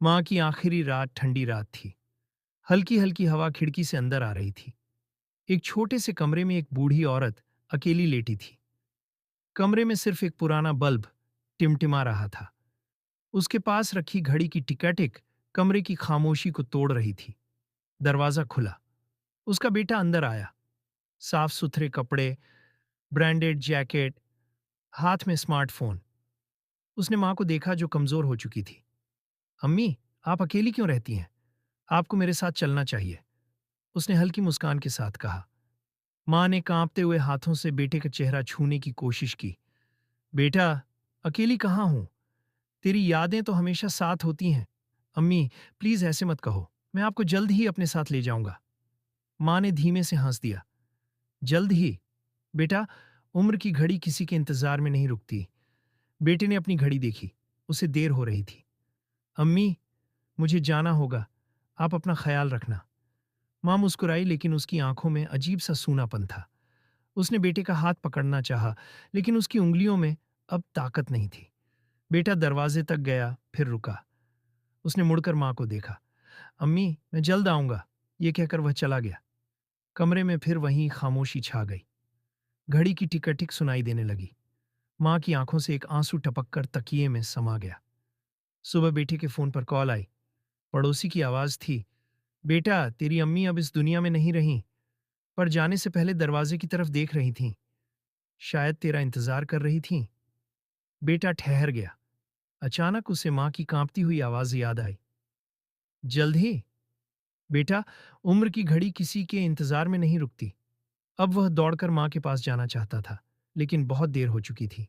माँ की आखिरी रात ठंडी रात थी। हल्की हल्की हवा खिड़की से अंदर आ रही थी। एक छोटे से कमरे में एक बूढ़ी औरत अकेली लेटी थी। कमरे में सिर्फ एक पुराना बल्ब टिमटिमा रहा था। उसके पास रखी घड़ी की टिकाटिक कमरे की खामोशी को तोड़ रही थी। दरवाजा खुला। उसका बेटा अंदर आया। साफ सुथरे कपड़े, ब्रांडेड जैकेट, हाथ में स्मार्टफोन। उसने माँ को देखा जो कमजोर हो चुकी थी। अम्मी, आप अकेली क्यों रहती हैं? आपको मेरे साथ चलना चाहिए, उसने हल्की मुस्कान के साथ कहा। माँ ने कांपते हुए हाथों से बेटे का चेहरा छूने की कोशिश की। बेटा, अकेली कहाँ हूं? तेरी यादें तो हमेशा साथ होती हैं। अम्मी, प्लीज ऐसे मत कहो। मैं आपको जल्द ही अपने साथ ले जाऊंगा। माँ ने धीमे से हंस दिया। जल्द ही? बेटा, उम्र की घड़ी किसी के इंतजार में नहीं रुकती। बेटे ने अपनी घड़ी देखी। उसे देर हो रही थी। अम्मी, मुझे जाना होगा। आप अपना ख्याल रखना। माँ मुस्कुराई, लेकिन उसकी आंखों में अजीब सा सूनापन था। उसने बेटे का हाथ पकड़ना चाहा, लेकिन उसकी उंगलियों में अब ताकत नहीं थी। बेटा दरवाजे तक गया, फिर रुका। उसने मुड़कर माँ को देखा। अम्मी, मैं जल्द आऊंगा, ये कहकर वह चला गया। कमरे में फिर वहीं खामोशी छा गई। घड़ी की टिक सुनाई देने लगी। माँ की आंखों से एक आंसू टपक कर तकिए में समा गया। सुबह बेटे के फोन पर कॉल आई। पड़ोसी की आवाज थी। बेटा, तेरी अम्मी अब इस दुनिया में नहीं रहीं, पर जाने से पहले दरवाजे की तरफ देख रही थीं। शायद तेरा इंतजार कर रही थीं। बेटा ठहर गया। अचानक उसे माँ की कांपती हुई आवाज याद आई। जल्द ही? बेटा, उम्र की घड़ी किसी के इंतजार में नहीं रुकती। अब वह दौड़कर माँ के पास जाना चाहता था, लेकिन बहुत देर हो चुकी थी।